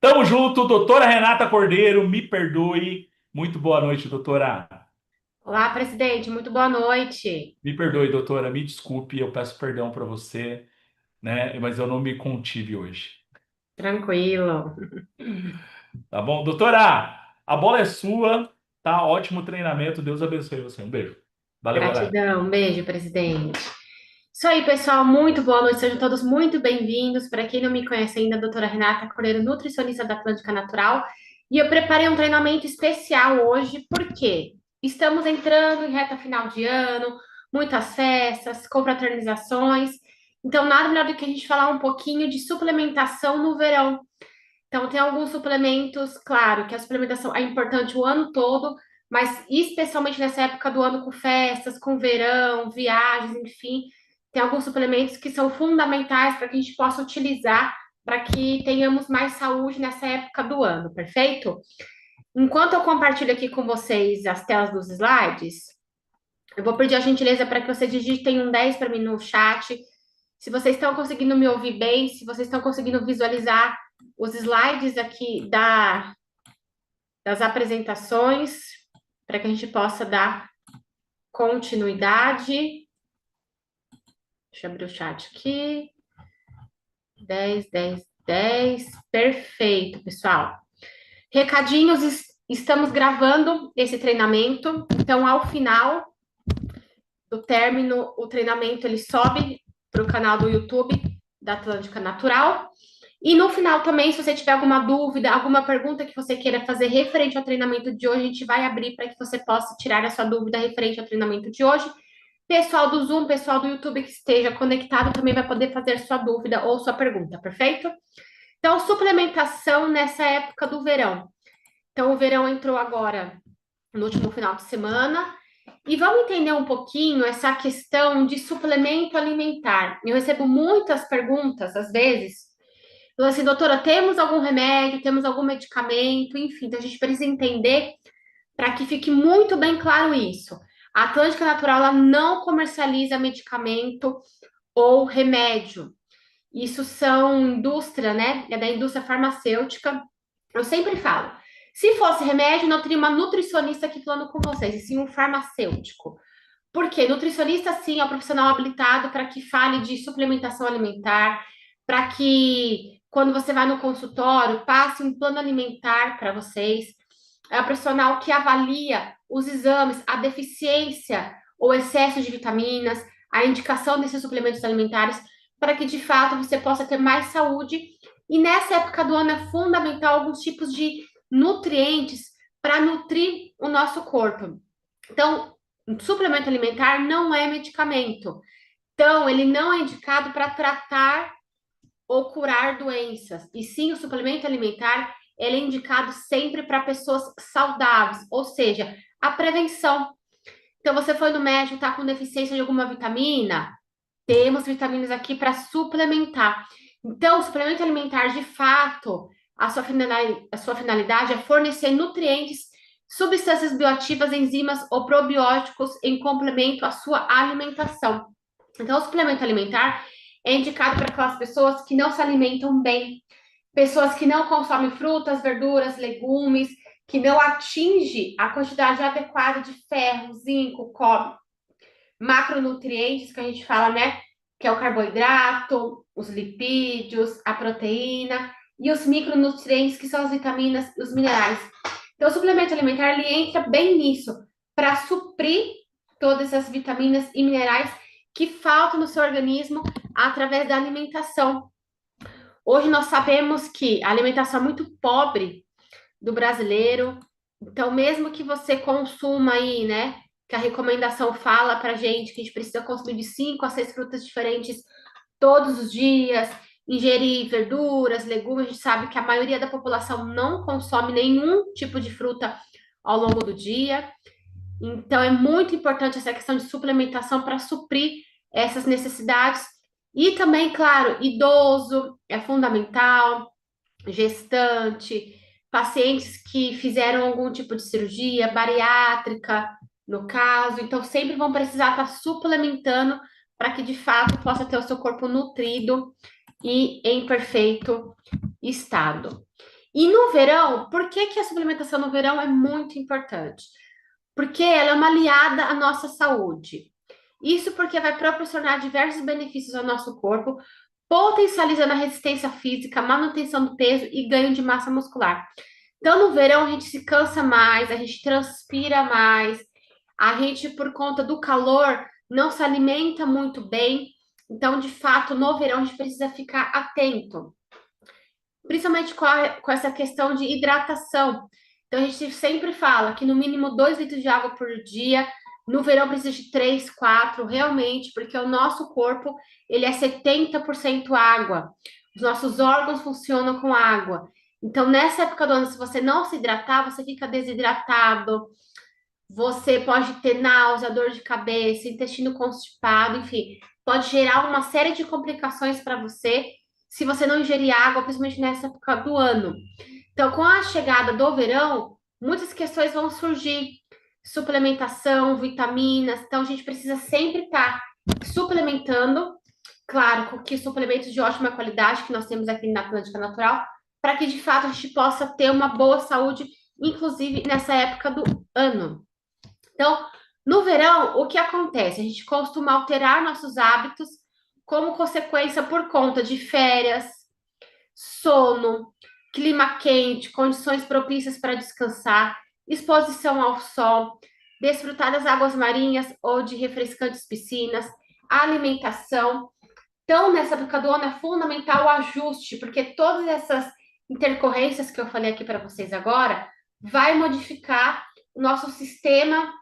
Tamo junto, doutora Renata Cordeiro, me perdoe. Muito boa noite, doutora. Olá, presidente, muito boa noite. Me perdoe, doutora, me desculpe, eu peço perdão para você, né? Mas eu não me contive hoje. Tranquilo. Tá bom? Doutora, a bola é sua, tá? Ótimo treinamento, Deus abençoe você. Um beijo. Valeu, galera. Gratidão. Um beijo, presidente. Isso aí, pessoal, muito boa noite. Sejam todos muito bem-vindos. Para quem não me conhece ainda, a doutora Renata Cordeiro, nutricionista da Atlântica Natural. E eu preparei um treinamento especial hoje, porque estamos entrando em reta final de ano, muitas festas, confraternizações. Então, nada melhor do que a gente falar um pouquinho de suplementação no verão. Então, tem alguns suplementos, claro, que a suplementação é importante o ano todo, mas especialmente nessa época do ano com festas, com verão, viagens, enfim, tem alguns suplementos que são fundamentais para que a gente possa utilizar para que tenhamos mais saúde nessa época do ano, perfeito? Enquanto eu compartilho aqui com vocês as telas dos slides, eu vou pedir a gentileza para que vocês digitem um 10 para mim no chat. Se vocês estão conseguindo me ouvir bem, se vocês estão conseguindo visualizar os slides aqui das apresentações, para que a gente possa dar continuidade. Deixa eu abrir o chat aqui. 10, 10, 10. Perfeito, pessoal. Recadinhos, estamos gravando esse treinamento, então ao final do término, o treinamento ele sobe para o canal do YouTube da Atlântica Natural. E no final também, se você tiver alguma dúvida, alguma pergunta que você queira fazer referente ao treinamento de hoje, a gente vai abrir para que você possa tirar a sua dúvida referente ao treinamento de hoje. Pessoal do Zoom, pessoal do YouTube que esteja conectado também vai poder fazer sua dúvida ou sua pergunta, perfeito? Então, suplementação nessa época do verão. Então, o verão entrou agora no último final de semana. E vamos entender um pouquinho essa questão de suplemento alimentar. Eu recebo muitas perguntas, às vezes, falando assim, doutora, temos algum remédio, temos algum medicamento, enfim, então a gente precisa entender para que fique muito bem claro isso. A Atlântica Natural ela não comercializa medicamento ou remédio. Isso são indústria, né? É da indústria farmacêutica. Eu sempre falo, se fosse remédio, não teria uma nutricionista aqui falando com vocês, e sim um farmacêutico. Porque nutricionista, sim, é um profissional habilitado para que fale de suplementação alimentar, para que, quando você vai no consultório, passe um plano alimentar para vocês. É um profissional que avalia os exames, a deficiência ou excesso de vitaminas, a indicação desses suplementos alimentares, para que, de fato, você possa ter mais saúde. E nessa época do ano é fundamental alguns tipos de nutrientes para nutrir o nosso corpo. Então, suplemento alimentar não é medicamento. Então, ele não é indicado para tratar ou curar doenças. E sim, o suplemento alimentar, ele é indicado sempre para pessoas saudáveis, ou seja, a prevenção. Então, você foi no médico, está com deficiência de alguma vitamina? Temos vitaminas aqui para suplementar. Então, o suplemento alimentar, de fato, a sua finalidade é fornecer nutrientes, substâncias bioativas, enzimas ou probióticos em complemento à sua alimentação. Então, o suplemento alimentar é indicado para aquelas pessoas que não se alimentam bem, pessoas que não consomem frutas, verduras, legumes, que não atinge a quantidade adequada de ferro, zinco, cobre, macronutrientes que a gente fala, né? Que é o carboidrato, os lipídios, a proteína e os micronutrientes, que são as vitaminas e os minerais. Então, o suplemento alimentar ele entra bem nisso, para suprir todas essas vitaminas e minerais que faltam no seu organismo através da alimentação. Hoje nós sabemos que a alimentação é muito pobre do brasileiro, então mesmo que você consuma aí, né, que a recomendação fala para gente que a gente precisa consumir de 5 a 6 frutas diferentes todos os dias, ingerir verduras, legumes, a gente sabe que a maioria da população não consome nenhum tipo de fruta ao longo do dia. Então, é muito importante essa questão de suplementação para suprir essas necessidades. E também, claro, idoso é fundamental, gestante, pacientes que fizeram algum tipo de cirurgia bariátrica, no caso. Então, sempre vão precisar estar suplementando para que, de fato, possa ter o seu corpo nutrido e em perfeito estado. E no verão, por que que a suplementação no verão é muito importante? Porque ela é uma aliada à nossa saúde. Isso porque vai proporcionar diversos benefícios ao nosso corpo, potencializando a resistência física, manutenção do peso e ganho de massa muscular. Então, no verão, a gente se cansa mais, a gente transpira mais, a gente, por conta do calor, não se alimenta muito bem. Então, de fato, no verão, a gente precisa ficar atento, principalmente com essa questão de hidratação. Então, a gente sempre fala que no mínimo 2 litros de água por dia. No verão precisa de 3, 4, realmente, porque o nosso corpo, ele é 70% água. Os nossos órgãos funcionam com água. Então, nessa época do ano, se você não se hidratar, você fica desidratado, você pode ter náusea, dor de cabeça, intestino constipado, enfim, pode gerar uma série de complicações para você se você não ingerir água, principalmente nessa época do ano. Então, com a chegada do verão, muitas questões vão surgir. Suplementação, vitaminas. Então, a gente precisa sempre estar suplementando. Claro, com que suplementos de ótima qualidade que nós temos aqui na Atlântica Natural, para que de fato a gente possa ter uma boa saúde, inclusive nessa época do ano. Então, no verão, o que acontece? A gente costuma alterar nossos hábitos como consequência por conta de férias, sono, clima quente, condições propícias para descansar, exposição ao sol, desfrutar das águas marinhas ou de refrescantes piscinas, alimentação. Então, nessa época do ano é fundamental o ajuste, porque todas essas intercorrências que eu falei aqui para vocês agora vai modificar o nosso sistema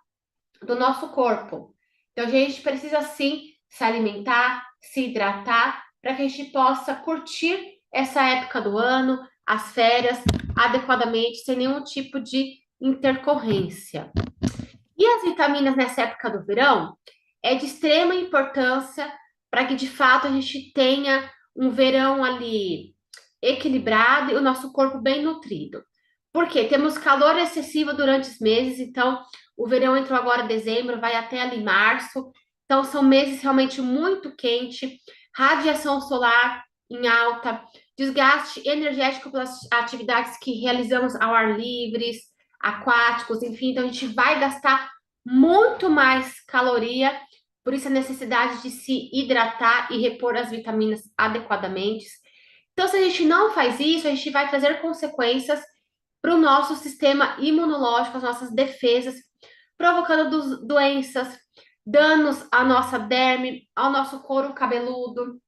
do nosso corpo. Então, a gente precisa sim se alimentar, se hidratar, para que a gente possa curtir essa época do ano, as férias, adequadamente, sem nenhum tipo de intercorrência. E as vitaminas nessa época do verão é de extrema importância para que de fato a gente tenha um verão ali equilibrado e o nosso corpo bem nutrido. Porque temos calor excessivo durante os meses, então o verão entrou agora em dezembro, vai até ali março. Então são meses realmente muito quentes, radiação solar em alta, desgaste energético pelas atividades que realizamos ao ar livre, aquáticos, enfim, então a gente vai gastar muito mais caloria, por isso a necessidade de se hidratar e repor as vitaminas adequadamente. Então, se a gente não faz isso, a gente vai trazer consequências para o nosso sistema imunológico, as nossas defesas, provocando doenças, danos à nossa derme, ao nosso couro cabeludo.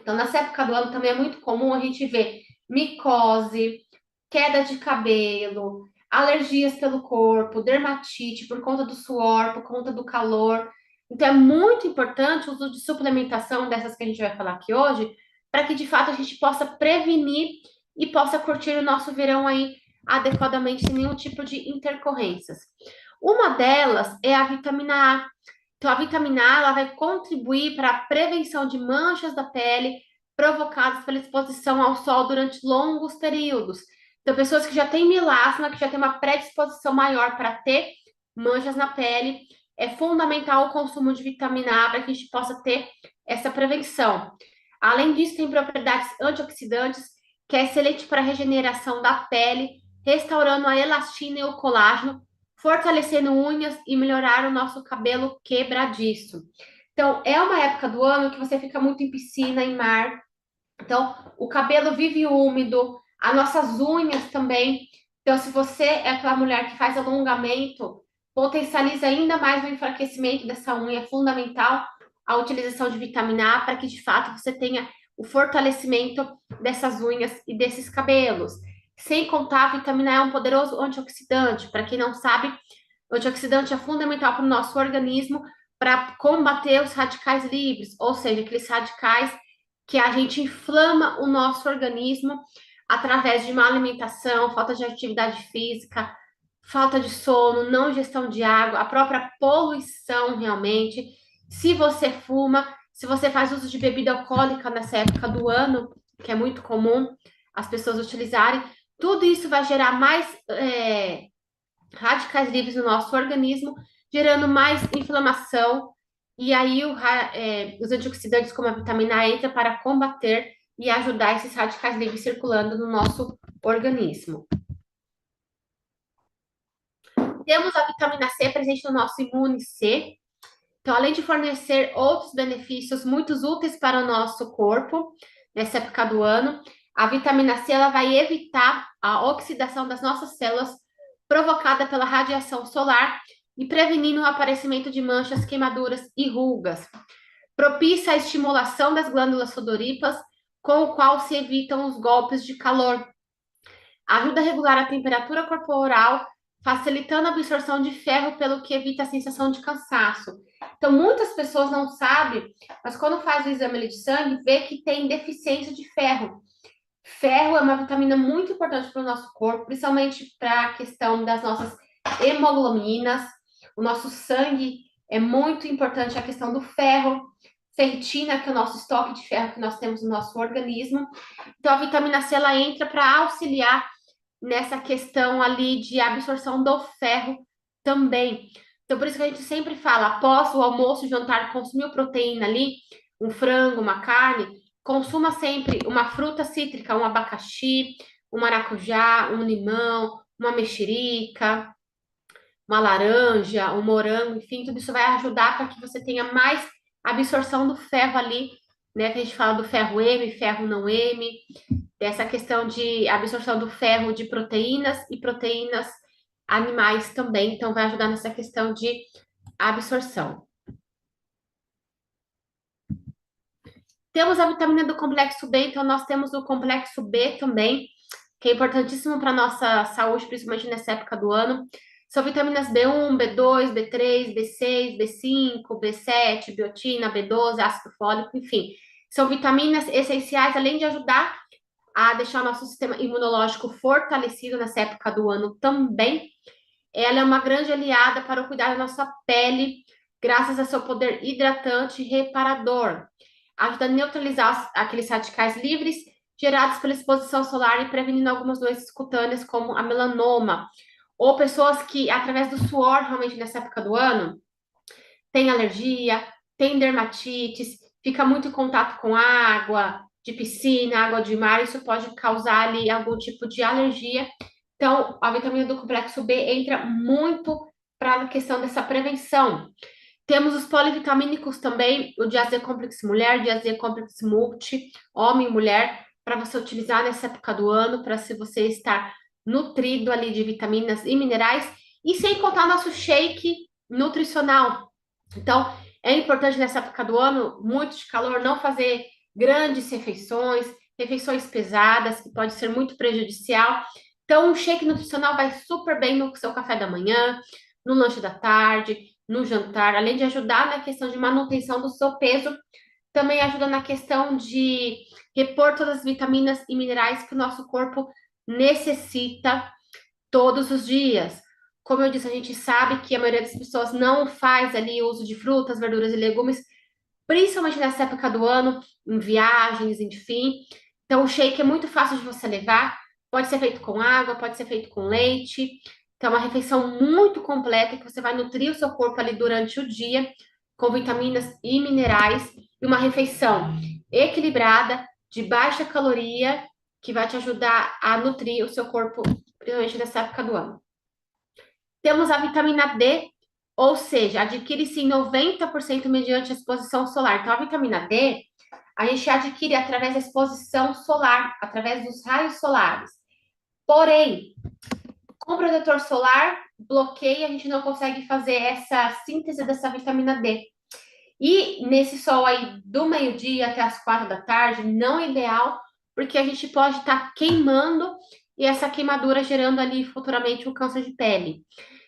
Então, nessa época do ano também é muito comum a gente ver micose, queda de cabelo, alergias pelo corpo, dermatite por conta do suor, por conta do calor. Então, é muito importante o uso de suplementação dessas que a gente vai falar aqui hoje, para que de fato a gente possa prevenir e possa curtir o nosso verão aí adequadamente, sem nenhum tipo de intercorrências. Uma delas é a vitamina A. Então, a vitamina A ela vai contribuir para a prevenção de manchas da pele provocadas pela exposição ao sol durante longos períodos. Então, pessoas que já têm melasma, que já têm uma predisposição maior para ter manchas na pele, é fundamental o consumo de vitamina A para que a gente possa ter essa prevenção. Além disso, tem propriedades antioxidantes, que é excelente para a regeneração da pele, restaurando a elastina e o colágeno, fortalecendo unhas e melhorar o nosso cabelo quebradiço. Então, é uma época do ano que você fica muito em piscina, em mar. Então, o cabelo vive úmido, as nossas unhas também. Então, se você é aquela mulher que faz alongamento, potencializa ainda mais o enfraquecimento dessa unha. É fundamental a utilização de vitamina A para que, de fato, você tenha o fortalecimento dessas unhas e desses cabelos. Sem contar, a vitamina A é um poderoso antioxidante. Para quem não sabe, o antioxidante é fundamental para o nosso organismo para combater os radicais livres, ou seja, aqueles radicais que a gente inflama o nosso organismo através de má alimentação, falta de atividade física, falta de sono, não ingestão de água, a própria poluição realmente. Se você fuma, se você faz uso de bebida alcoólica nessa época do ano, que é muito comum as pessoas utilizarem, tudo isso vai gerar mais radicais livres no nosso organismo, gerando mais inflamação. E aí os antioxidantes como a vitamina A entra para combater e ajudar esses radicais livres circulando no nosso organismo. Temos a vitamina C presente no nosso imune C. Então, além de fornecer outros benefícios muito úteis para o nosso corpo, nessa época do ano, a vitamina C ela vai evitar a oxidação das nossas células provocada pela radiação solar e prevenindo o aparecimento de manchas, queimaduras e rugas. Propicia a estimulação das glândulas sudoríparas, com o qual se evitam os golpes de calor. Ajuda a regular a temperatura corporal, facilitando a absorção de ferro, pelo que evita a sensação de cansaço. Então, muitas pessoas não sabem, mas quando faz o exame de sangue, vê que tem deficiência de ferro. Ferro é uma vitamina muito importante para o nosso corpo, principalmente para a questão das nossas hemoglobinas. O nosso sangue é muito importante a questão do ferro, ferritina, que é o nosso estoque de ferro que nós temos no nosso organismo. Então, a vitamina C ela entra para auxiliar nessa questão ali de absorção do ferro também. Então, por isso que a gente sempre fala, após o almoço, jantar, consumiu proteína ali, um frango, uma carne, consuma sempre uma fruta cítrica, um abacaxi, um maracujá, um limão, uma mexerica, uma laranja, um morango, enfim, tudo isso vai ajudar para que você tenha mais absorção do ferro ali, né? Que a gente fala do ferro M, ferro não M, dessa questão de absorção do ferro de proteínas e proteínas animais também, então vai ajudar nessa questão de absorção. Temos a vitamina do complexo B, então nós temos o complexo B também, que é importantíssimo para a nossa saúde, principalmente nessa época do ano. São vitaminas B1, B2, B3, B6, B5, B7, biotina, B12, ácido fólico, enfim. São vitaminas essenciais, além de ajudar a deixar o nosso sistema imunológico fortalecido nessa época do ano também. Ela é uma grande aliada para o cuidado da nossa pele, graças ao seu poder hidratante e reparador. Ajuda a neutralizar aqueles radicais livres gerados pela exposição solar e prevenindo algumas doenças cutâneas, como a melanoma. Ou pessoas que, através do suor, realmente nessa época do ano, têm alergia, têm dermatites, fica muito em contato com água de piscina, água de mar, isso pode causar ali algum tipo de alergia. Então, a vitamina do complexo B entra muito para a questão dessa prevenção. Temos os polivitamínicos também, o Diaze Complex Mulher, Diaze Complex Multi, homem e mulher, para você utilizar nessa época do ano, para se você estar nutrido ali de vitaminas e minerais, e sem contar nosso shake nutricional. Então, é importante nessa época do ano, muito de calor, não fazer grandes refeições, refeições pesadas, que pode ser muito prejudicial. Então, um shake nutricional vai super bem no seu café da manhã, no lanche da tarde, no jantar, além de ajudar na questão de manutenção do seu peso, também ajuda na questão de repor todas as vitaminas e minerais que o nosso corpo necessita todos os dias. Como eu disse, a gente sabe que a maioria das pessoas não faz ali uso de frutas, verduras e legumes, principalmente nessa época do ano, em viagens, enfim. Então, o shake é muito fácil de você levar. Pode ser feito com água, pode ser feito com leite. Então, é uma refeição muito completa que você vai nutrir o seu corpo ali durante o dia, com vitaminas e minerais. E uma refeição equilibrada, de baixa caloria, que vai te ajudar a nutrir o seu corpo, principalmente nessa época do ano. Temos a vitamina D, ou seja, adquire-se em 90% mediante a exposição solar. Então, a vitamina D, a gente adquire através da exposição solar, através dos raios solares. Porém, com o protetor solar, bloqueia, a gente não consegue fazer essa síntese dessa vitamina D. E nesse sol aí do meio-dia até as 4 da tarde, não é ideal, porque a gente pode estar queimando e essa queimadura gerando ali futuramente um câncer de pele.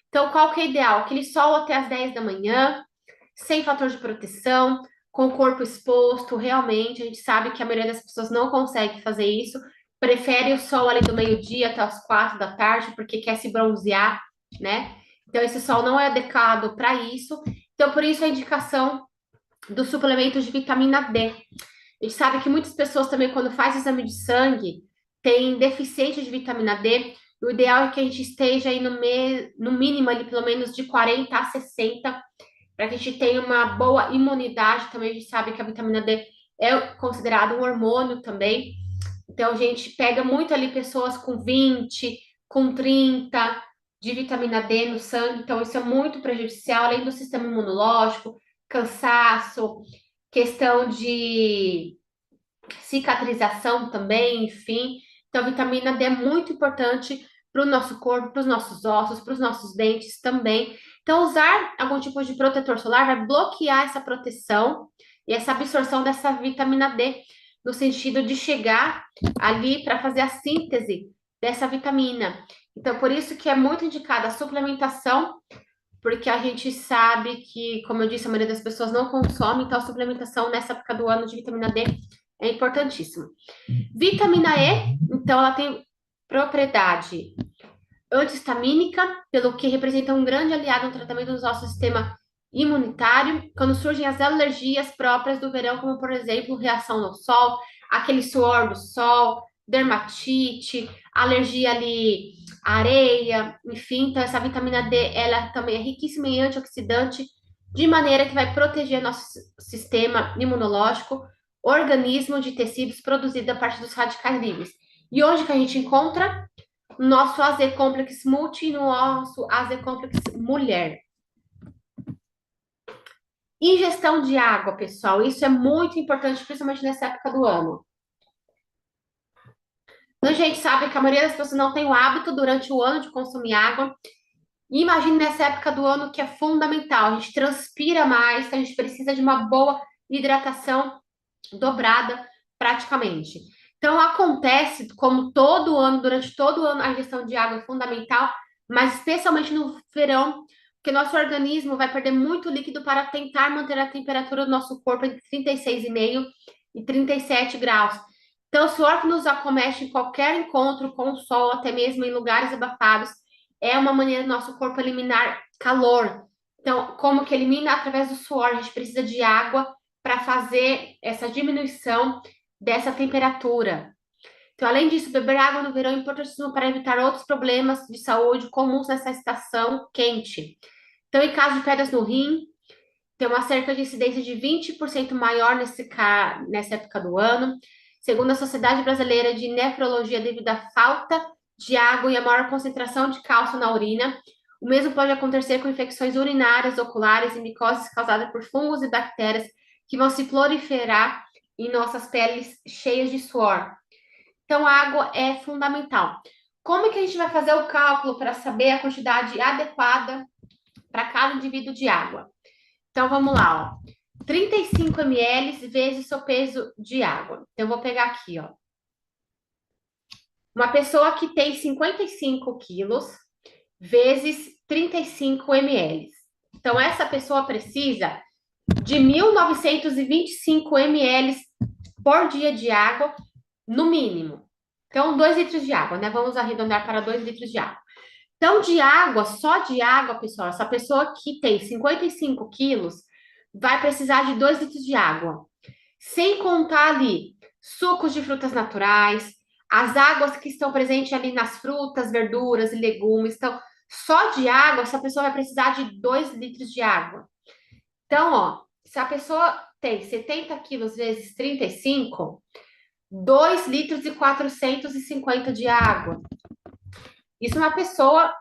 Então, qual que é ideal? Aquele sol até as 10 da manhã, sem fator de proteção, com o corpo exposto, realmente, a gente sabe que a maioria das pessoas não consegue fazer isso, prefere o sol ali do meio-dia até as 4 da tarde, porque quer se bronzear, né? Então, esse sol não é adequado para isso. Então, por isso a indicação dos suplementos de vitamina D. A gente sabe que muitas pessoas também, quando faz exame de sangue, têm deficiência de vitamina D. O ideal é que a gente esteja aí no mínimo ali, pelo menos de 40 a 60, para que a gente tenha uma boa imunidade. Também a gente sabe que a vitamina D é considerado um hormônio também. Então, a gente pega muito ali pessoas com 20, com 30 de vitamina D no sangue. Então, isso é muito prejudicial, além do sistema imunológico, cansaço, questão de cicatrização também, enfim. Então, a vitamina D é muito importante para o nosso corpo, para os nossos ossos, para os nossos dentes também. Então, usar algum tipo de protetor solar vai bloquear essa proteção e essa absorção dessa vitamina D, no sentido de chegar ali para fazer a síntese dessa vitamina. Então, por isso que é muito indicada a suplementação, porque a gente sabe que, como eu disse, a maioria das pessoas não consome, então a suplementação nessa época do ano de vitamina D é importantíssimo. Vitamina E, então, ela tem propriedade antihistamínica, pelo que representa um grande aliado no tratamento do nosso sistema imunitário, quando surgem as alergias próprias do verão, como, por exemplo, reação no sol, aquele suor do sol, dermatite, alergia ali à areia, enfim. Então, essa vitamina D, ela também é riquíssima em antioxidante, de maneira que vai proteger nosso sistema imunológico, organismo de tecidos produzido a partir dos radicais livres. E onde que a gente encontra? Nosso AZ Complex Multi e no nosso AZ Complex Mulher. Ingestão de água, pessoal, isso é muito importante, principalmente nessa época do ano. Então, a gente sabe que a maioria das pessoas não tem o hábito durante o ano de consumir água. E imagine nessa época do ano que é fundamental. A gente transpira mais, então a gente precisa de uma boa hidratação dobrada praticamente. Então, acontece, como todo ano, durante todo o ano, a ingestão de água é fundamental, mas especialmente no verão, porque nosso organismo vai perder muito líquido para tentar manter a temperatura do nosso corpo entre 36,5 e 37 graus. Então, o suor que nos acomete em qualquer encontro com o sol, até mesmo em lugares abafados, é uma maneira do nosso corpo eliminar calor. Então, como que elimina? Através do suor. A gente precisa de água para fazer essa diminuição dessa temperatura. Então, além disso, beber água no verão é importantíssimo para evitar outros problemas de saúde comuns nessa estação quente. Então, em caso de pedras no rim, tem uma cerca de incidência de 20% maior nessa época do ano. Segundo a Sociedade Brasileira de Nefrologia, devido à falta de água e a maior concentração de cálcio na urina, o mesmo pode acontecer com infecções urinárias, oculares e micoses causadas por fungos e bactérias que vão se proliferar em nossas peles cheias de suor. Então, a água é fundamental. Como é que a gente vai fazer o cálculo para saber a quantidade adequada para cada indivíduo de água? Então, vamos lá, ó. 35 ml vezes seu peso de água. Então, eu vou pegar aqui, ó. Uma pessoa que tem 55 quilos vezes 35 ml. Então, essa pessoa precisa de 1.925 ml por dia de água, no mínimo. Então, 2 litros de água, né? Vamos arredondar para 2 litros de água. Então, de água, só de água, pessoal, essa pessoa que tem 55 quilos vai precisar de 2 litros de água. Sem contar ali sucos de frutas naturais, as águas que estão presentes ali nas frutas, verduras e legumes. Então, só de água, essa pessoa vai precisar de 2 litros de água. Então, ó, se a pessoa tem 70 quilos vezes 35, 2 litros e 450 de água. Isso é uma pessoa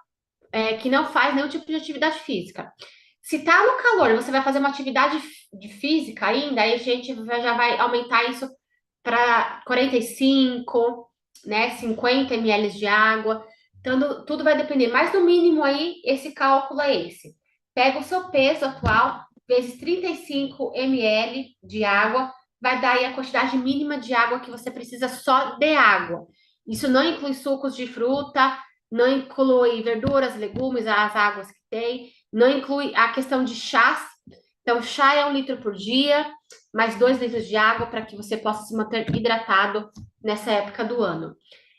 que não faz nenhum tipo de atividade física. Se tá no calor e você vai fazer uma atividade de física ainda, aí a gente já vai aumentar isso para 45, né, 50 ml de água. Então, tudo vai depender. Mas, no mínimo, aí, esse cálculo é esse. Pega o seu peso atual, vezes 35 ml de água, vai dar aí a quantidade mínima de água que você precisa só de água. Isso não inclui sucos de fruta, não inclui verduras, legumes, as águas que tem, não inclui a questão de chás. Então, chá é 1 litro por dia, mais 2 litros de água para que você possa se manter hidratado nessa época do ano.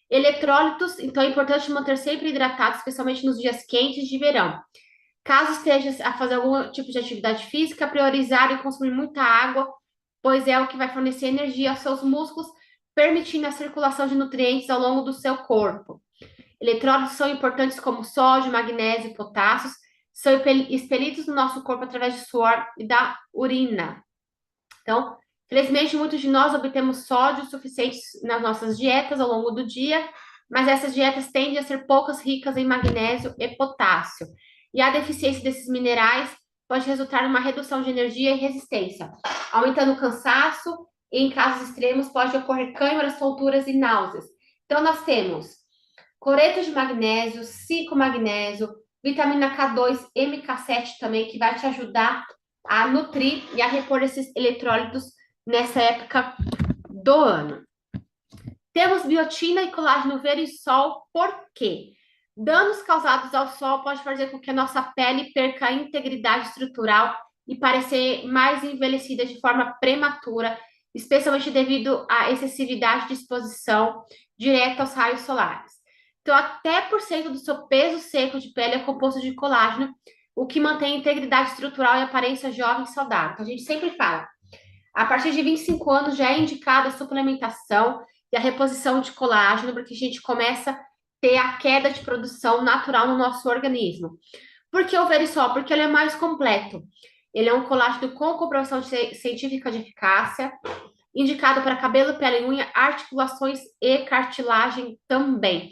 Eletrólitos, então é importante manter sempre hidratado, especialmente nos dias quentes de verão. Caso esteja a fazer algum tipo de atividade física, priorizar e consumir muita água, pois é o que vai fornecer energia aos seus músculos, permitindo a circulação de nutrientes ao longo do seu corpo. Eletrólitos são importantes como sódio, magnésio e potássio, são expelidos no nosso corpo através de suor e da urina. Então, Felizmente, muitos de nós obtemos sódio suficiente nas nossas dietas ao longo do dia, mas essas dietas tendem a ser poucas ricas em magnésio e potássio. E a deficiência desses minerais pode resultar em uma redução de energia e resistência, aumentando o cansaço e, em casos extremos, pode ocorrer câimbras, tonturas e náuseas. Então, nós temos cloreto de magnésio, 5 magnésio, vitamina K2, MK7 também, que vai te ajudar a nutrir e a repor esses eletrólitos nessa época do ano. Temos biotina e colágeno verisol, por quê? Danos causados ao sol pode fazer com que a nossa pele perca a integridade estrutural e parecer mais envelhecida de forma prematura, especialmente devido à excessividade de exposição direta aos raios solares. Então, até por cento do seu peso seco de pele é composto de colágeno, o que mantém a integridade estrutural e aparência jovem e saudável. Então, a gente sempre fala, a partir de 25 anos já é indicada a suplementação e a reposição de colágeno, porque a gente começa a ter a queda de produção natural no nosso organismo. Por que o Verisol? Porque ele é mais completo. Ele é um colágeno com comprovação científica de eficácia, indicado para cabelo, pele e unha, articulações e cartilagem também.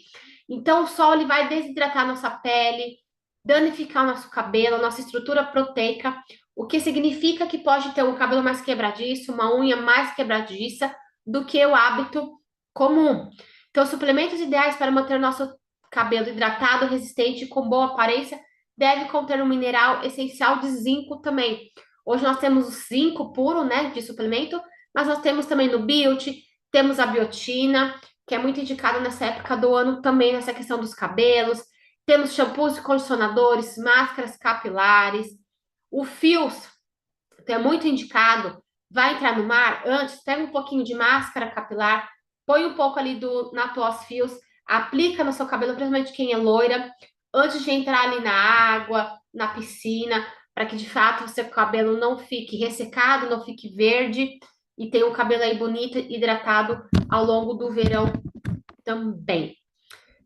Então, o sol ele vai desidratar nossa pele, danificar o nosso cabelo, nossa estrutura proteica, o que significa que pode ter um cabelo mais quebradiço, uma unha mais quebradiça do que o hábito comum. Então, suplementos ideais para manter o nosso cabelo hidratado, resistente e com boa aparência deve conter um mineral essencial de zinco também. Hoje nós temos o zinco puro, né, de suplemento, mas nós temos também no Biot, temos a biotina, que é muito indicado nessa época do ano também, nessa questão dos cabelos. Temos shampoos e condicionadores, máscaras capilares. O Fios, que é muito indicado, vai entrar no mar, antes pega um pouquinho de máscara capilar, põe um pouco ali do Natuos Fios, aplica no seu cabelo, principalmente quem é loira, antes de entrar ali na água, na piscina, para que de fato o seu cabelo não fique ressecado, não fique verde e tenha o cabelo aí bonito, hidratado ao longo do verão também.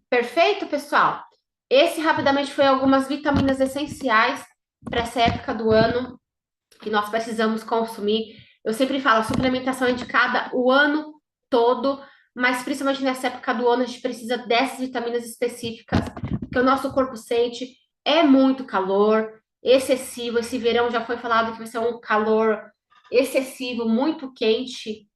Perfeito, pessoal? Esse rapidamente foi algumas vitaminas essenciais para essa época do ano que nós precisamos consumir. Eu sempre falo, a suplementação é indicada o ano todo, mas principalmente nessa época do ano a gente precisa dessas vitaminas específicas, porque o nosso corpo sente, é muito calor, excessivo. Esse verão já foi falado que vai ser um calor excessivo, muito quente.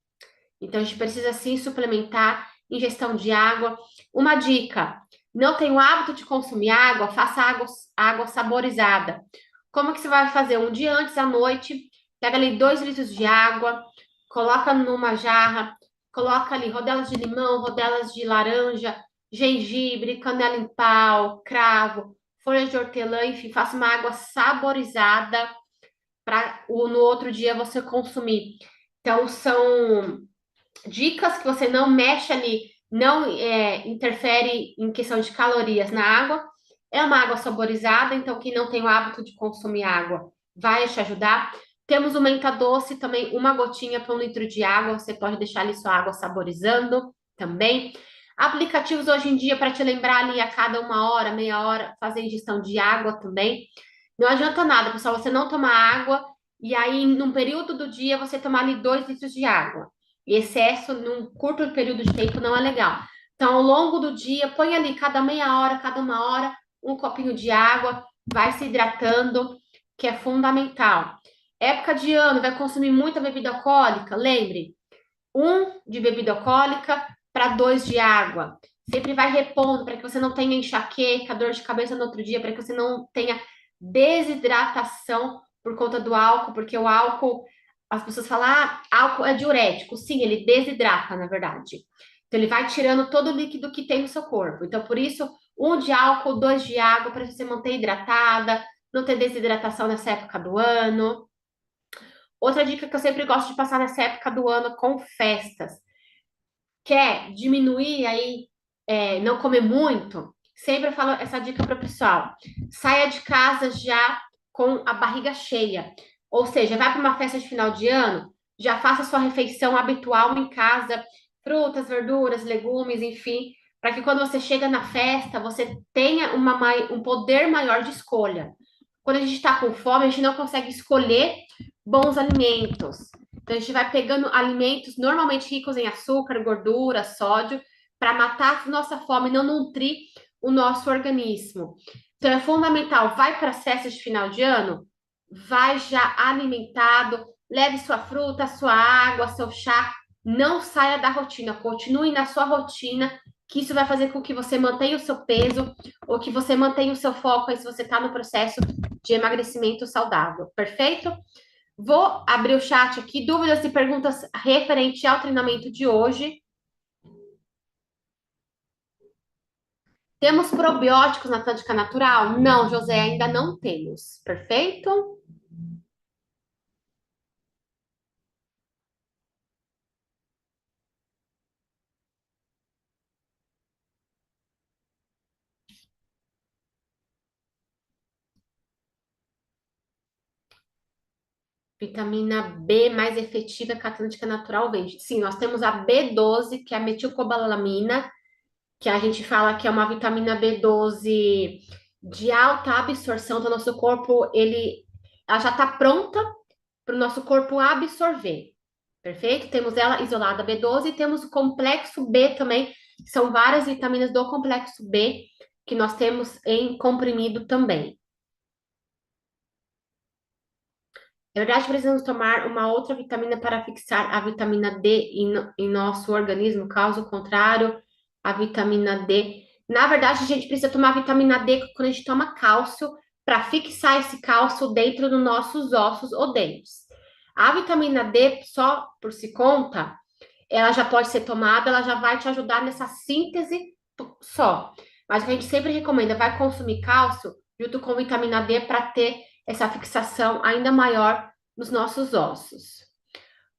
Então a gente precisa sim suplementar, ingestão de água. Uma dica: não tem o hábito de consumir água, faça água saborizada. Como que você vai fazer? Um dia antes à noite, pega ali 2 litros de água, coloca numa jarra, coloca ali rodelas de limão, rodelas de laranja, gengibre, canela em pau, cravo, folha de hortelã, enfim, faça uma água saborizada para no outro dia você consumir. Então, são dicas que você não mexe ali, não interfere em questão de calorias na água. É uma água saborizada, então quem não tem o hábito de consumir água vai te ajudar. Temos o menta doce também, uma gotinha para 1 litro de água, você pode deixar ali sua água saborizando também. Aplicativos hoje em dia para te lembrar ali a cada 1 hora, meia hora, fazer ingestão de água também. Não adianta nada, pessoal, você não tomar água e aí, num período do dia, você tomar ali 2 litros de água. E excesso num curto período de tempo não é legal. Então, ao longo do dia, põe ali cada meia hora, cada 1 hora, um copinho de água, vai se hidratando, que é fundamental. Época de ano, vai consumir muita bebida alcoólica? Lembre, 1 de bebida alcoólica para 2 de água. Sempre vai repondo para que você não tenha enxaqueca, dor de cabeça no outro dia, para que você não tenha desidratação por conta do álcool, porque o álcool, as pessoas falam, álcool é diurético. Sim, ele desidrata, na verdade. Então, ele vai tirando todo o líquido que tem no seu corpo. Então, por isso, 1 de álcool, 2 de água, para você manter hidratada, não ter desidratação nessa época do ano. Outra dica que eu sempre gosto de passar nessa época do ano com festas. Quer diminuir aí, não comer muito? Sempre eu falo essa dica para o pessoal. Saia de casa já com a barriga cheia. Ou seja, vai para uma festa de final de ano, já faça sua refeição habitual em casa, frutas, verduras, legumes, enfim, para que quando você chega na festa, você tenha um poder maior de escolha. Quando a gente está com fome, a gente não consegue escolher bons alimentos. Então, a gente vai pegando alimentos normalmente ricos em açúcar, gordura, sódio, para matar a nossa fome e não nutrir o nosso organismo. Então, é fundamental, vai para as festas de final de ano, vai já alimentado, leve sua fruta, sua água, seu chá, não saia da rotina, continue na sua rotina, que isso vai fazer com que você mantenha o seu peso ou que você mantenha o seu foco aí se você está no processo de emagrecimento saudável, perfeito? Vou abrir o chat aqui, dúvidas e perguntas referente ao treinamento de hoje. Temos probióticos na Atlântica Natural? Não, José, ainda não temos. Perfeito? Vitamina B mais efetiva que a Atlântica Natural vende. Sim, nós temos a B12, que é a metilcobalamina, que a gente fala que é uma vitamina B12 de alta absorção do nosso corpo. Ela já está pronta para o nosso corpo absorver. Perfeito? Temos ela isolada B12 e temos o complexo B também, que são várias vitaminas do complexo B que nós temos em comprimido também. Na verdade, precisamos tomar uma outra vitamina para fixar a vitamina D em nosso organismo, caso contrário, a vitamina D. Na verdade, a gente precisa tomar vitamina D quando a gente toma cálcio, para fixar esse cálcio dentro dos nossos ossos ou dentes. A vitamina D, só por si conta, ela já pode ser tomada, ela já vai te ajudar nessa síntese só. Mas o que a gente sempre recomenda, vai consumir cálcio junto com vitamina D para ter essa fixação ainda maior nos nossos ossos.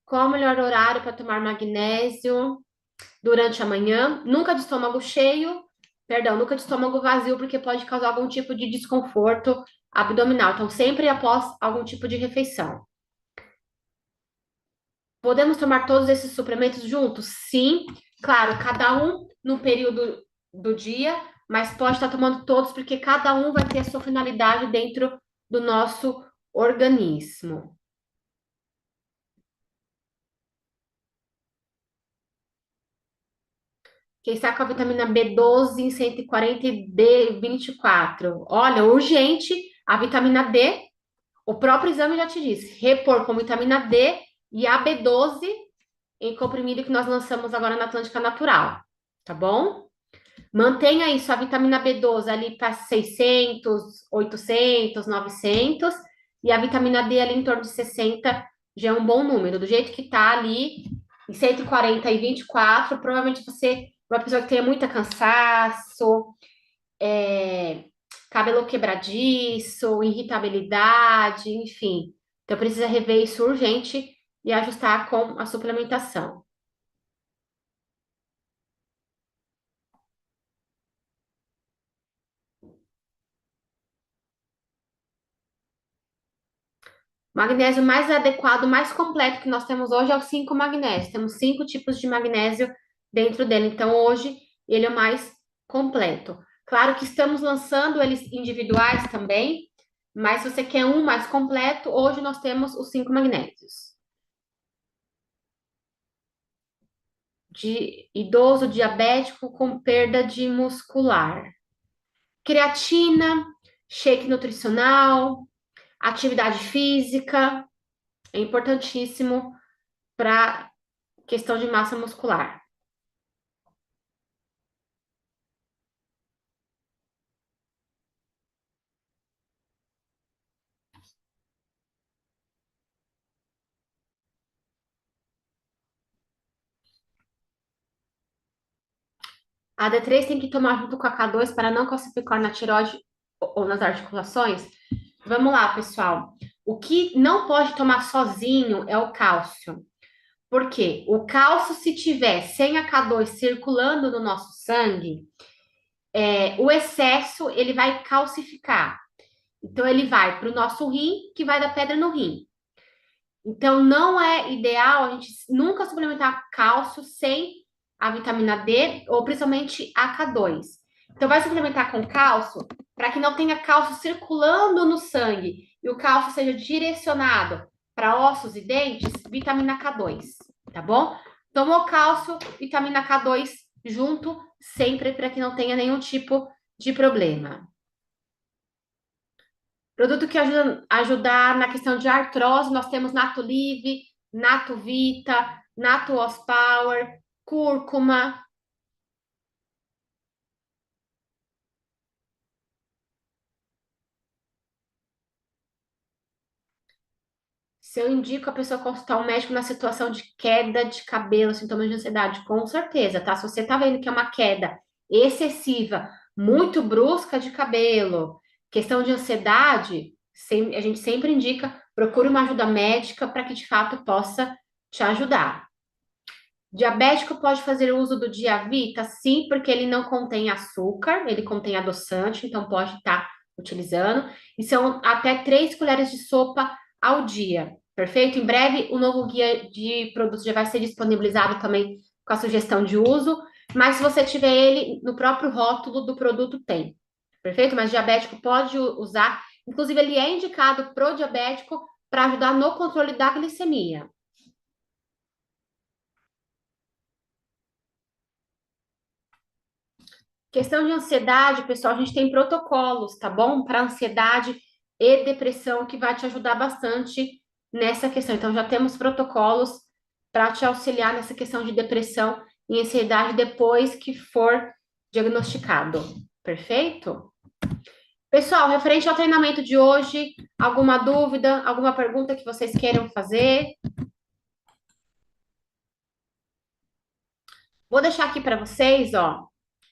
Qual o melhor horário para tomar magnésio durante a manhã? Nunca de estômago cheio, perdão, nunca de estômago vazio, porque pode causar algum tipo de desconforto abdominal. Então, sempre após algum tipo de refeição. Podemos tomar todos esses suplementos juntos? Sim, claro, cada um no período do dia, mas pode estar tomando todos, porque cada um vai ter a sua finalidade dentro do nosso organismo. Quem está com a vitamina B12 em 140 e D24? Olha, urgente, a vitamina D, o próprio exame já te disse, repor com vitamina D e a B12 em comprimido que nós lançamos agora na Atlântica Natural, tá bom? Mantenha isso, a vitamina B12 ali para 600, 800, 900 e a vitamina D ali em torno de 60 já é um bom número. Do jeito que tá ali, em 140 e 24, provavelmente você é uma pessoa que tenha muito cansaço, cabelo quebradiço, irritabilidade, enfim. Então precisa rever isso urgente e ajustar com a suplementação. Magnésio mais adequado, mais completo que nós temos hoje é o 5 magnésio. Temos 5 tipos de magnésio dentro dele. Então, hoje, ele é o mais completo. Claro que estamos lançando eles individuais também, mas se você quer um mais completo, hoje nós temos os 5 magnésios. De idoso diabético com perda de muscular. Creatina, shake nutricional, atividade física, é importantíssimo para questão de massa muscular. A D3 tem que tomar junto com a K2 para não calcificar na tireoide ou nas articulações? Vamos lá, pessoal. O que não pode tomar sozinho é o cálcio. Por quê? O cálcio, se tiver sem a K2 circulando no nosso sangue, o excesso ele vai calcificar. Então, ele vai para o nosso rim, que vai dar pedra no rim. Então, não é ideal a gente nunca suplementar cálcio sem a vitamina D ou principalmente a K2. Então, vai suplementar com cálcio para que não tenha cálcio circulando no sangue e o cálcio seja direcionado para para ossos e dentes, vitamina K2, tá bom? Tomou cálcio, vitamina K2 junto, sempre para que não tenha nenhum tipo de problema. Produto que ajuda a ajudar na questão de artrose, nós temos Nato Live, Nato Vita, Nato Os Power, cúrcuma. Se eu indico a pessoa consultar um médico na situação de queda de cabelo, sintomas de ansiedade, com certeza, tá? Se você tá vendo que é uma queda excessiva, muito brusca de cabelo, questão de ansiedade, a gente sempre indica, procure uma ajuda médica para que de fato possa te ajudar. Diabético pode fazer uso do Diavita? Sim, porque ele não contém açúcar, ele contém adoçante, então pode estar utilizando. E são até 3 colheres de sopa ao dia. Perfeito? Em breve, o novo guia de produtos já vai ser disponibilizado também com a sugestão de uso. Mas se você tiver ele no próprio rótulo do produto, tem. Perfeito? Mas diabético pode usar. Inclusive, ele é indicado pro diabético para ajudar no controle da glicemia. Questão de ansiedade, pessoal, a gente tem protocolos, tá bom? Para ansiedade e depressão que vai te ajudar bastante nessa questão. Então, já temos protocolos para te auxiliar nessa questão de depressão e ansiedade depois que for diagnosticado. Perfeito? Pessoal, referente ao treinamento de hoje, alguma dúvida, alguma pergunta que vocês queiram fazer? Vou deixar aqui para vocês, ó,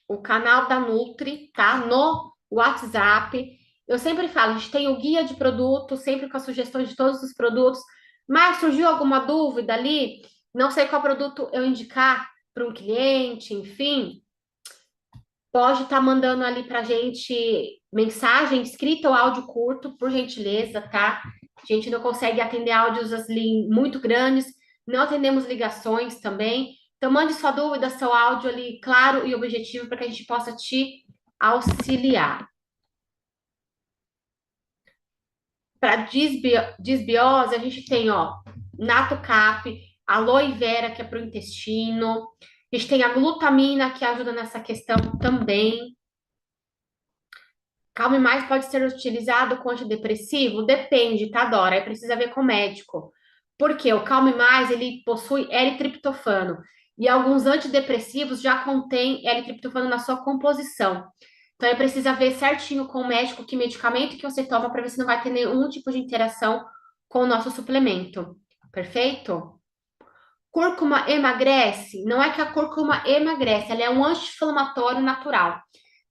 o canal da Nutri, tá? No WhatsApp. Eu sempre falo, a gente tem o guia de produto, sempre com as sugestões de todos os produtos. Mas surgiu alguma dúvida ali? Não sei qual produto eu indicar para um cliente, enfim. Pode estar mandando ali para a gente mensagem escrita ou áudio curto, por gentileza, tá? A gente não consegue atender áudios assim, muito grandes, não atendemos ligações também. Então, mande sua dúvida, seu áudio ali claro e objetivo para que a gente possa te auxiliar. Para disbiose, a gente tem, ó, NatoCap, aloe vera, que é para o intestino. A gente tem a glutamina, que ajuda nessa questão também. Calme Mais pode ser utilizado com antidepressivo? Depende, tá, Dora? Aí precisa ver com o médico. Porque o Calme Mais, ele possui L-triptofano. E alguns antidepressivos já contêm L-triptofano na sua composição. Então, aí precisa ver certinho com o médico que medicamento que você toma para ver se não vai ter nenhum tipo de interação com o nosso suplemento. Perfeito? Cúrcuma emagrece? Não é que a cúrcuma emagrece, ela é um anti-inflamatório natural.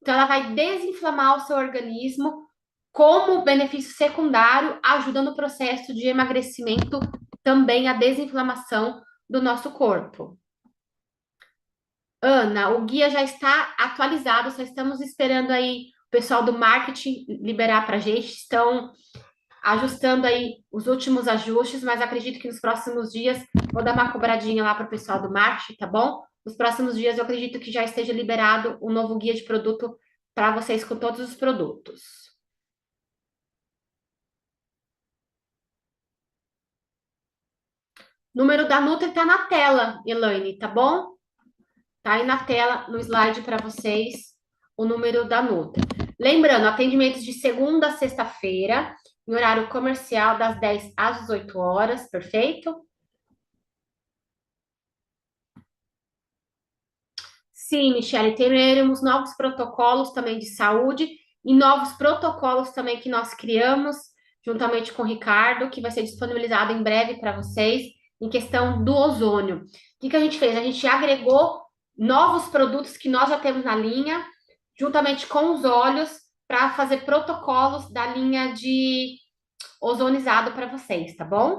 Então, ela vai desinflamar o seu organismo como benefício secundário, ajuda no processo de emagrecimento também a desinflamação do nosso corpo. Ana, o guia já está atualizado, só estamos esperando aí o pessoal do marketing liberar para a gente. Estão ajustando aí os últimos ajustes, mas acredito que nos próximos dias vou dar uma cobradinha lá para o pessoal do marketing, tá bom? Nos próximos dias eu acredito que já esteja liberado o novo guia de produto para vocês com todos os produtos. O número da Nutri está na tela, Elaine, tá bom? Tá aí na tela, no slide para vocês, o número da Nutri. Lembrando, atendimentos de segunda a sexta-feira, em horário comercial, das 10 às 18 horas, perfeito? Sim, Michele, teremos novos protocolos também de saúde e novos protocolos também que nós criamos juntamente com o Ricardo, que vai ser disponibilizado em breve para vocês, em questão do ozônio. O que que a gente fez? A gente agregou novos produtos que nós já temos na linha, juntamente com os óleos, para fazer protocolos da linha de ozonizado para vocês, tá bom?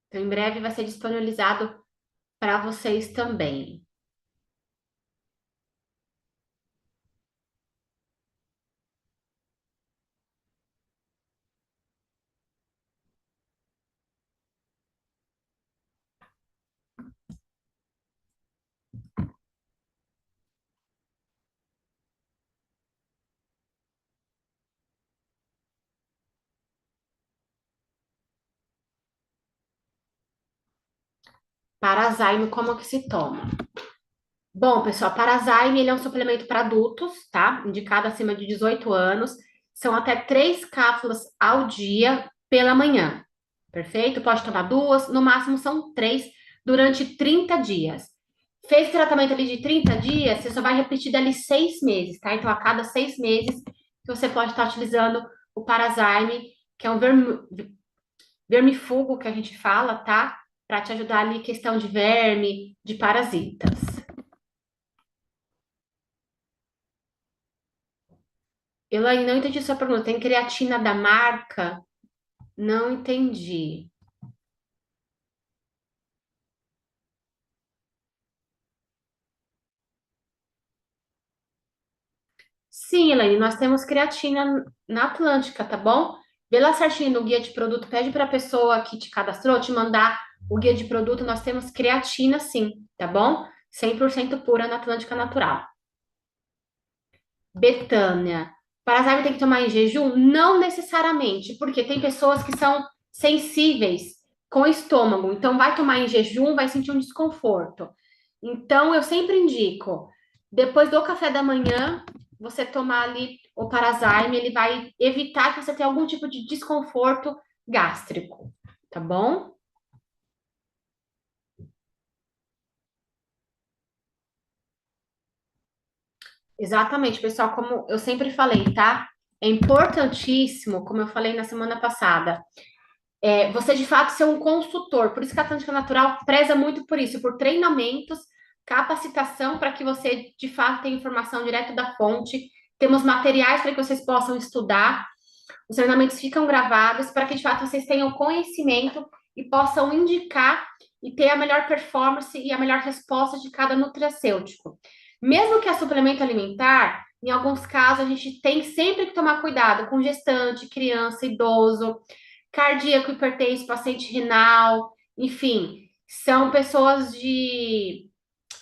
Então, em breve vai ser disponibilizado para vocês também. Parazyme, como que se toma? Bom, pessoal, Parazyme, ele é um suplemento para adultos, tá? Indicado acima de 18 anos. São até 3 cápsulas ao dia pela manhã. Perfeito? Pode tomar 2, no máximo são 3 durante 30 dias. Fez o tratamento ali de 30 dias, você só vai repetir dali 6 meses, tá? Então, a cada 6 meses, você pode estar utilizando o Parazyme, que é um vermifugo que a gente fala, tá? Para te ajudar ali questão de verme, de parasitas. Eu ainda não entendi a sua pergunta. Tem creatina da marca? Não entendi. Sim, Elaine, nós temos creatina na Atlântica, tá bom? Vê lá certinho no guia de produto, pede para a pessoa que te cadastrou te mandar o guia de produto. Nós temos creatina, sim, tá bom? 100% pura na Atlântica Natural. Betânia. Parasyme tem que tomar em jejum? Não necessariamente, porque tem pessoas que são sensíveis com o estômago. Então, vai tomar em jejum, vai sentir um desconforto. Então, eu sempre indico, depois do café da manhã, você tomar ali o Parasyme, ele vai evitar que você tenha algum tipo de desconforto gástrico, tá bom? Exatamente, pessoal, como eu sempre falei, tá? É importantíssimo, como eu falei na semana passada, você de fato ser um consultor. Por isso que a Atlântica Natural preza muito por isso, por treinamentos, capacitação para que você de fato tenha informação direto da fonte. Temos materiais para que vocês possam estudar. Os treinamentos ficam gravados para que de fato vocês tenham conhecimento e possam indicar e ter a melhor performance e a melhor resposta de cada nutracêutico. Mesmo que a suplemento alimentar, em alguns casos a gente tem sempre que tomar cuidado com gestante, criança, idoso, cardíaco, hipertenso, paciente renal, enfim, são pessoas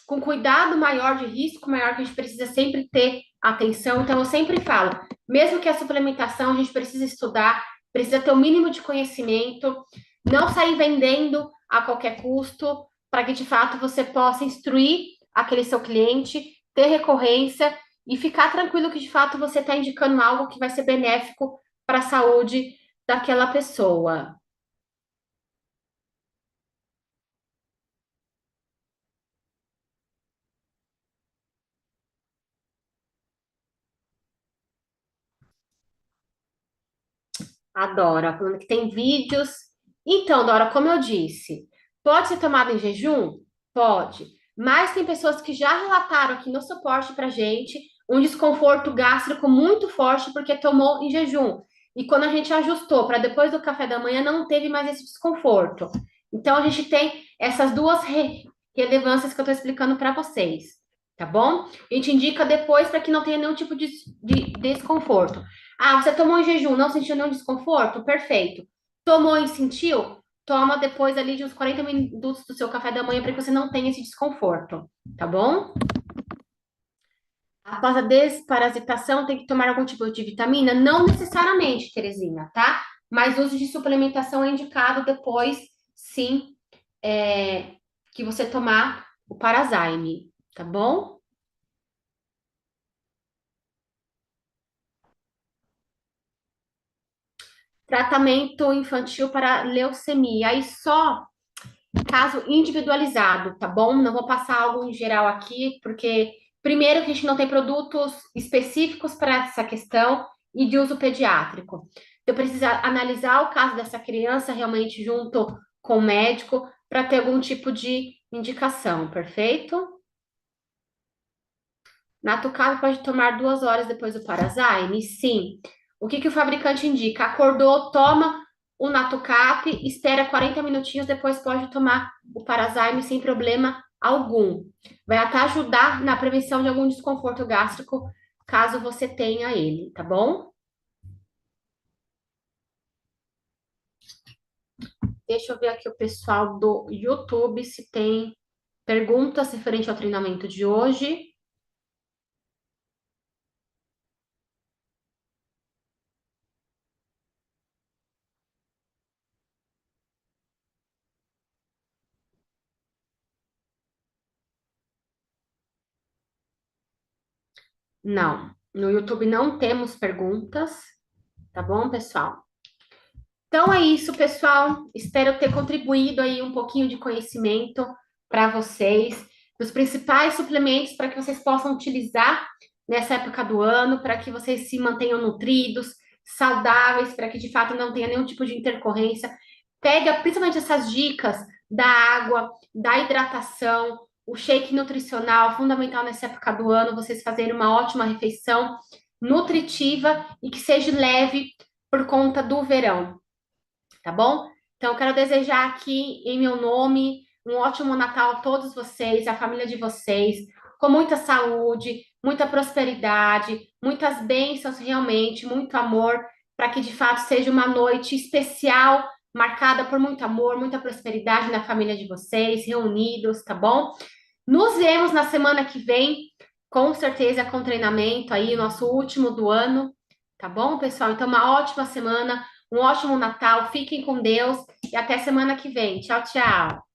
com cuidado maior, de risco maior, que a gente precisa sempre ter atenção. Então, eu sempre falo, mesmo que a suplementação, a gente precisa estudar, precisa ter o mínimo de conhecimento, não sair vendendo a qualquer custo, para que de fato você possa instruir aquele seu cliente, ter recorrência e ficar tranquilo que de fato você está indicando algo que vai ser benéfico para a saúde daquela pessoa. Adoro, ela falando que tem vídeos. Então, Dora, como eu disse, pode ser tomado em jejum? Pode. Mas tem pessoas que já relataram aqui no suporte pra gente um desconforto gástrico muito forte porque tomou em jejum. E quando a gente ajustou para depois do café da manhã, não teve mais esse desconforto. Então, a gente tem essas duas relevâncias que eu estou explicando para vocês, tá bom? A gente indica depois para que não tenha nenhum tipo de desconforto. Ah, você tomou em jejum, não sentiu nenhum desconforto? Perfeito. Tomou e sentiu? Toma depois ali de uns 40 minutos do seu café da manhã para que você não tenha esse desconforto, tá bom? Após a desparasitação, tem que tomar algum tipo de vitamina? Não necessariamente, Terezinha, tá? Mas o uso de suplementação é indicado depois, sim, que você tomar o Parazyme, tá bom? Tratamento infantil para leucemia. Aí só caso individualizado, tá bom? Não vou passar algo em geral aqui, porque primeiro que a gente não tem produtos específicos para essa questão e de uso pediátrico. Então, precisa analisar o caso dessa criança realmente junto com o médico para ter algum tipo de indicação, perfeito? Natucado pode tomar 2 horas depois do Parazyme? Sim. O que o fabricante indica? Acordou, toma o Natucap, espera 40 minutinhos, depois pode tomar o Parazyme sem problema algum. Vai até ajudar na prevenção de algum desconforto gástrico, caso você tenha ele, tá bom? Deixa eu ver aqui o pessoal do YouTube se tem perguntas referente ao treinamento de hoje. Não, no YouTube não temos perguntas, tá bom, pessoal? Então é isso, pessoal. Espero ter contribuído aí um pouquinho de conhecimento para vocês, dos principais suplementos para que vocês possam utilizar nessa época do ano, para que vocês se mantenham nutridos, saudáveis, para que de fato não tenha nenhum tipo de intercorrência. Pega principalmente essas dicas da água, da hidratação, o shake nutricional, fundamental nessa época do ano, vocês fazerem uma ótima refeição nutritiva e que seja leve por conta do verão, tá bom? Então, eu quero desejar aqui, em meu nome, um ótimo Natal a todos vocês, a família de vocês, com muita saúde, muita prosperidade, muitas bênçãos realmente, muito amor, para que de fato seja uma noite especial, marcada por muito amor, muita prosperidade na família de vocês, reunidos, tá bom? Nos vemos na semana que vem, com certeza com treinamento aí, nosso último do ano, tá bom, pessoal? Então, uma ótima semana, um ótimo Natal, fiquem com Deus e até semana que vem. Tchau, tchau.